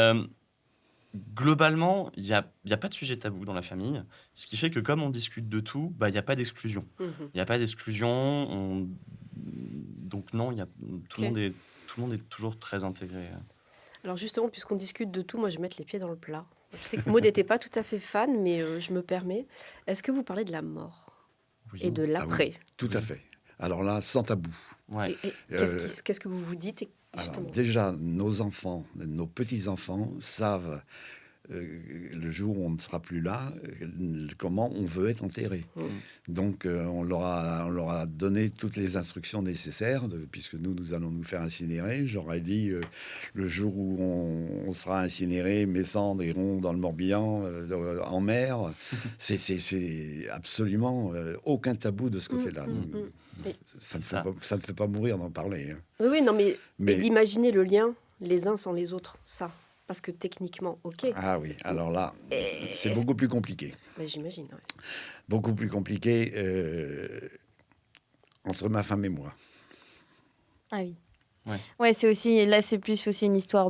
globalement, il n'y a pas de sujet tabou dans la famille, ce qui fait que comme on discute de tout, il n'y a pas d'exclusion. Il n'y a pas d'exclusion, donc non, tout le monde est toujours très intégré. Alors justement, puisqu'on discute de tout, moi je vais mettre les pieds dans le plat. Je sais que Maud n'était pas tout à fait fan, mais je me permets. Est-ce que vous parlez de la mort et de l'après? Tout à fait. Alors là, sans tabou. Ouais. Et qu'est-ce que vous vous dites justement? Alors, déjà, nos enfants, nos petits-enfants savent le jour où on ne sera plus là, comment on veut être enterré. Donc, on leur a donné toutes les instructions nécessaires, puisque nous allons nous faire incinérer. J'aurais dit, le jour où on sera incinéré, mes cendres iront dans le Morbihan, en mer. C'est absolument aucun tabou de ce côté-là. Ça ne fait pas mourir d'en parler. Oui, non, mais d'imaginer le lien les uns sans les autres, ça. Parce que techniquement, ok. Ah oui, alors là, c'est beaucoup plus compliqué. J'imagine, ouais. Beaucoup plus compliqué entre ma femme et moi. Ah oui. Ouais, c'est aussi, là, c'est plus aussi une histoire.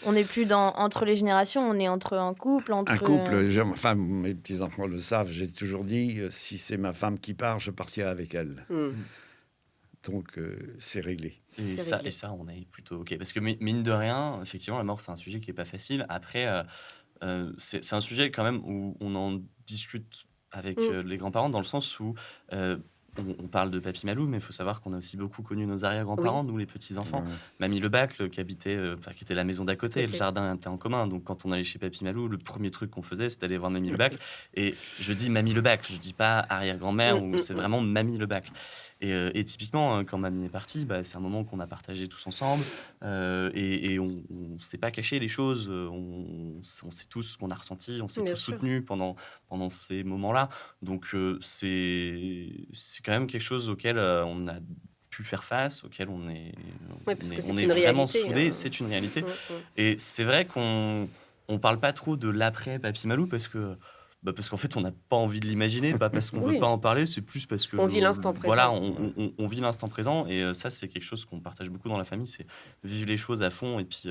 On n'est plus entre les générations, on est entre un couple. Un couple, enfin, mes petits-enfants le savent, j'ai toujours dit, si c'est ma femme qui part, je partirai avec elle. Donc, c'est réglé. Et ça, on est plutôt OK. Parce que mine de rien, effectivement, la mort, c'est un sujet qui n'est pas facile. Après, c'est un sujet quand même où on en discute avec les grands-parents, dans le sens où on parle de Papy Malou, mais il faut savoir qu'on a aussi beaucoup connu nos arrière-grands-parents, nous les petits-enfants. Mamie Lebacle, qui était la maison d'à côté, et le jardin était en commun. Donc quand on allait chez Papy Malou, le premier truc qu'on faisait, c'était d'aller voir Mamie Lebacle. Et je dis Mamie Lebacle, je dis pas arrière-grand-mère, ou c'est vraiment Mamie Lebacle. Et typiquement, quand Mamie est partie, c'est un moment qu'on a partagé tous ensemble, et on ne s'est pas caché les choses, on sait tous ce qu'on a ressenti, on s'est tous soutenus pendant ces moments-là. Donc c'est quand même quelque chose auquel on a pu faire face, auquel on est vraiment soudés, c'est une réalité. Et c'est vrai qu'on ne parle pas trop de l'après Papy Malou, parce qu'en fait, on n'a pas envie de l'imaginer, pas parce qu'on ne veut pas en parler, c'est plus parce que... On vit l'instant présent. Voilà, on vit l'instant présent, et ça, c'est quelque chose qu'on partage beaucoup dans la famille, c'est vivre les choses à fond, et puis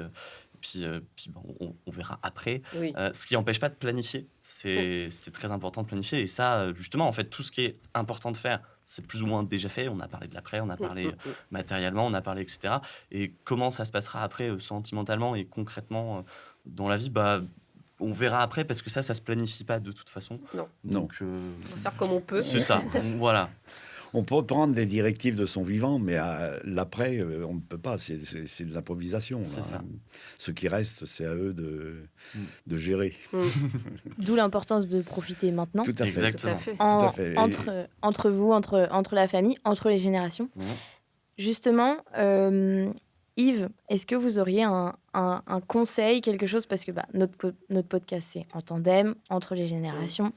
on verra après. Ce qui n'empêche pas de planifier. C'est très important de planifier, et ça, justement, en fait, tout ce qui est important de faire, c'est plus ou moins déjà fait. On a parlé de l'après, on a parlé matériellement, on a parlé, etc. Et comment ça se passera après, sentimentalement et concrètement dans la vie, on verra après, parce que ça se planifie pas de toute façon. Non. Donc, on va faire comme on peut. C'est ça, voilà. On peut prendre des directives de son vivant, mais l'après, on ne peut pas. C'est de l'improvisation. C'est ça. Ce qui reste, c'est à eux de gérer. D'où l'importance de profiter maintenant. Tout à fait. Exactement. Tout à fait. Entre vous, entre la famille, entre les générations. Justement, Yves, est-ce que vous auriez un conseil, quelque chose, parce que notre podcast, c'est en tandem, entre les générations.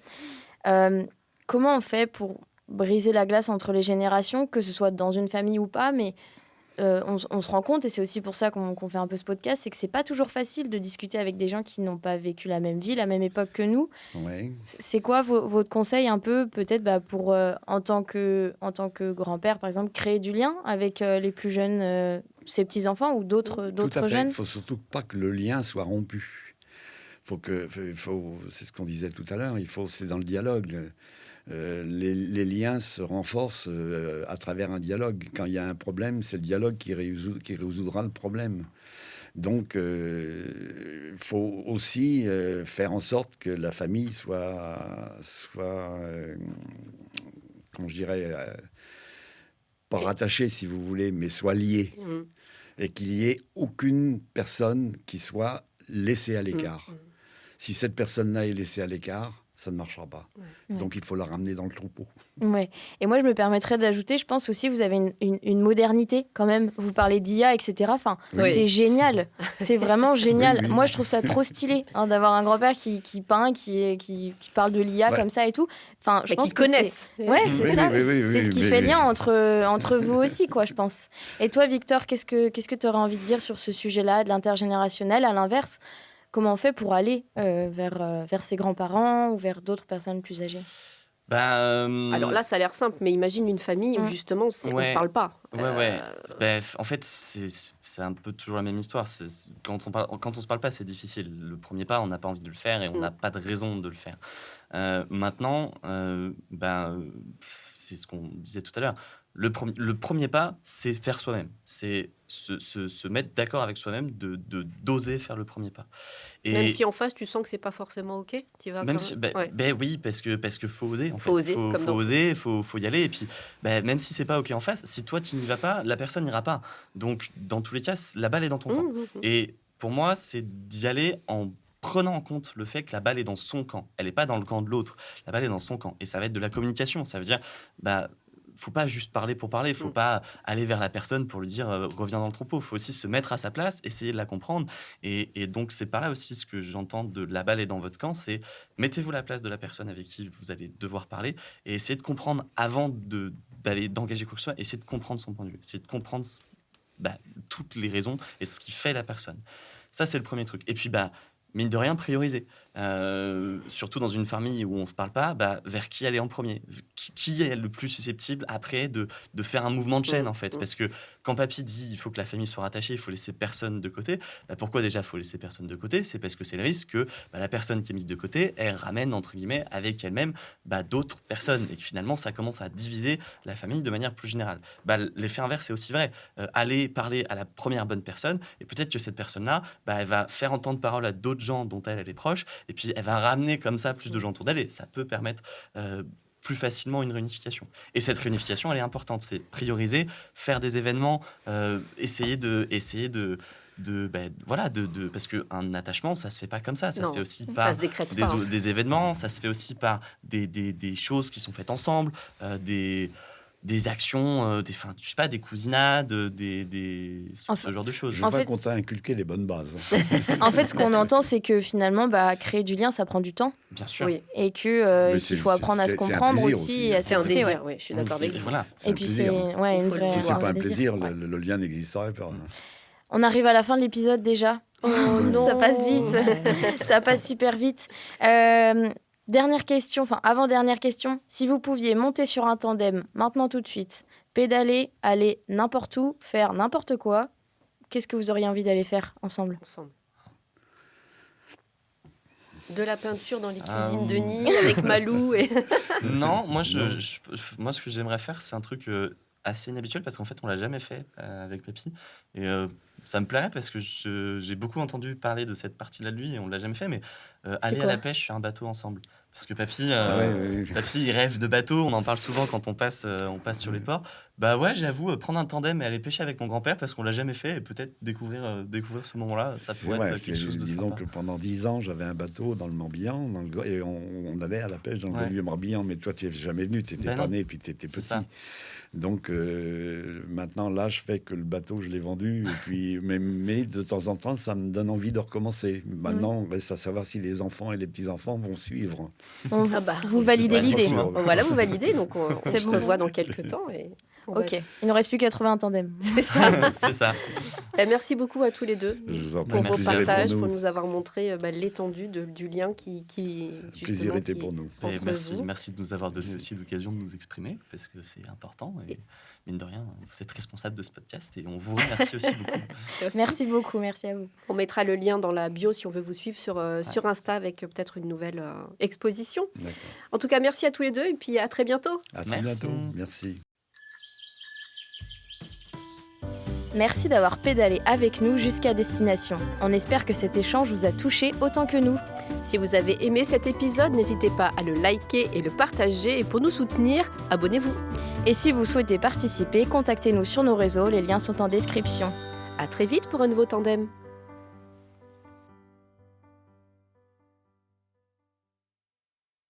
Comment on fait pour briser la glace entre les générations, que ce soit dans une famille ou pas, mais on se rend compte, et c'est aussi pour ça qu'on fait un peu ce podcast, c'est que c'est pas toujours facile de discuter avec des gens qui n'ont pas vécu la même vie, la même époque que nous. C'est quoi votre conseil un peu, peut-être pour, en tant que grand-père, par exemple, créer du lien avec les plus jeunes, ses petits-enfants ou d'autres jeunes? Il faut surtout pas que le lien soit rompu. C'est ce qu'on disait tout à l'heure, c'est dans le dialogue. Les liens se renforcent à travers un dialogue. Quand il y a un problème, c'est le dialogue qui résoudra le problème. Donc, il faut aussi faire en sorte que la famille soit comment je dirais, pas rattachée, si vous voulez, mais soit liée. Et qu'il n'y ait aucune personne qui soit laissée à l'écart. Si cette personne-là est laissée à l'écart, ça ne marchera pas. Donc, il faut la ramener dans le troupeau. Ouais. Et moi, je me permettrais d'ajouter, je pense aussi, vous avez une modernité quand même. Vous parlez d'IA, etc. Enfin, c'est génial. C'est vraiment génial. Moi, je trouve ça trop stylé d'avoir un grand-père qui peint, qui parle de l'IA comme ça et tout. Enfin, je pense qu'ils connaissent. C'est ça. C'est ce qui fait lien entre vous aussi, quoi, je pense. Et toi, Victor, qu'est-ce que tu aurais envie de dire sur ce sujet-là, de l'intergénérationnel, à l'inverse? Comment on fait pour aller vers ses grands-parents ou vers d'autres personnes plus âgées? Alors là, ça a l'air simple, mais imagine une famille où justement, on ne se parle pas. En fait, c'est un peu toujours la même histoire. Quand on se parle pas, c'est difficile. Le premier pas, on n'a pas envie de le faire et on n'a pas de raison de le faire. Maintenant, c'est ce qu'on disait tout à l'heure. Le premier pas, c'est faire soi-même. C'est se mettre d'accord avec soi-même, d'oser faire le premier pas. Et même si en face, tu sens que c'est pas forcément OK, tu vas même si, oui, parce que faut oser. Faut oser, faut y aller. Et puis, même si c'est pas OK en face, si toi tu n'y vas pas, la personne n'ira pas. Donc, dans tous les cas, la balle est dans ton camp. Et pour moi, c'est d'y aller en prenant en compte le fait que la balle est dans son camp. Elle n'est pas dans le camp de l'autre. La balle est dans son camp. Et ça va être de la communication. Ça veut dire, faut pas juste parler pour parler. Faut pas aller vers la personne pour lui dire reviens dans le troupeau. Faut aussi se mettre à sa place, essayer de la comprendre. Et donc, c'est par là aussi ce que j'entends de la balle est dans votre camp. C'est mettez-vous à la place de la personne avec qui vous allez devoir parler et essayez de comprendre avant d'engager quoi que ce soit. Essayez de comprendre son point de vue. Essayez de comprendre toutes les raisons et ce qui fait la personne. Ça, c'est le premier truc. Et puis, mine de rien, prioriser. Surtout dans une famille où on ne se parle pas, vers qui aller en premier ? Qui est le plus susceptible après de faire un mouvement de chaîne, en fait ? Parce que quand papy dit il faut que la famille soit rattachée, il faut laisser personne de côté, pourquoi déjà il faut laisser personne de côté ? C'est parce que c'est le risque que la personne qui est mise de côté, elle ramène, entre guillemets, avec elle-même d'autres personnes. Et que finalement, ça commence à diviser la famille de manière plus générale. L'effet inverse est aussi vrai. Aller parler à la première bonne personne, et peut-être que cette personne-là, elle va faire entendre parole à d'autres gens dont elle est proche, et puis elle va ramener comme ça plus de gens autour d'elle, et ça peut permettre plus facilement une réunification. Et cette réunification, elle est importante. C'est prioriser, faire des événements, essayer de parce qu'un attachement, ça se fait pas comme ça. Ça se fait aussi par des événements, ça se fait aussi par des choses qui sont faites ensemble, des actions, des cousinades, ce genre de choses. Je veux qu'on t'a inculqué les bonnes bases. En fait, ce qu'on entend, c'est que finalement, créer du lien, ça prend du temps. Bien sûr. Oui. Et qu'il faut apprendre à se comprendre aussi. C'est un désir, oui, je suis d'accord avec vous. Voilà. Et puis c'est une vraie... Si c'est pas un plaisir, le lien n'existerait pas. On arrive à la fin de l'épisode déjà. Oh non. Ça passe vite. Ça passe super vite. Avant-dernière question, si vous pouviez monter sur un tandem maintenant tout de suite, pédaler, aller n'importe où, faire n'importe quoi, qu'est-ce que vous auriez envie d'aller faire ensemble ? De la peinture dans les cuisines de Nid avec Malou et... Non, moi ce que j'aimerais faire, c'est un truc assez inhabituel parce qu'en fait on l'a jamais fait avec Papy et ça me plairait parce que j'ai beaucoup entendu parler de cette partie-là de lui et on l'a jamais fait, mais aller à la pêche sur un bateau ensemble. Parce que Papy, Papy, il rêve de bateau, on en parle souvent quand on passe sur les ports. J'avoue, prendre un tandem et aller pêcher avec mon grand-père parce qu'on l'a jamais fait et peut-être découvrir ce moment-là, ça pourrait être quelque chose de sympa. Disons que pendant 10 ans, j'avais un bateau dans le Morbihan et on allait à la pêche dans le vieux Morbihan, mais toi, tu n'es jamais venu, tu n'étais pas né, puis tu étais petit. Ça. Donc maintenant, là, je fais que le bateau, je l'ai vendu. Et puis, mais de temps en temps, ça me donne envie de recommencer. Maintenant, il reste à savoir si les enfants et les petits-enfants vont suivre. Vous validez l'idée. Voilà, vous validez. Donc, on se revoit dans quelques temps. Ok, il ne reste plus qu'à trouver un tandem. C'est ça. C'est ça. Merci beaucoup à tous les deux pour vos partages, pour nous avoir montré l'étendue du lien qui plaisir était pour nous. Merci de nous avoir donné aussi l'occasion de nous exprimer, parce que c'est important. Et mine de rien, vous êtes responsable de ce podcast et on vous remercie aussi beaucoup. Merci beaucoup, merci à vous. On mettra le lien dans la bio si on veut vous suivre sur Insta avec peut-être une nouvelle exposition. D'accord. En tout cas, merci à tous les deux et puis à très bientôt. À très bientôt, merci. Merci d'avoir pédalé avec nous jusqu'à destination. On espère que cet échange vous a touché autant que nous. Si vous avez aimé cet épisode, n'hésitez pas à le liker et le partager. Et pour nous soutenir, abonnez-vous. Et si vous souhaitez participer, contactez-nous sur nos réseaux, les liens sont en description. À très vite pour un nouveau tandem.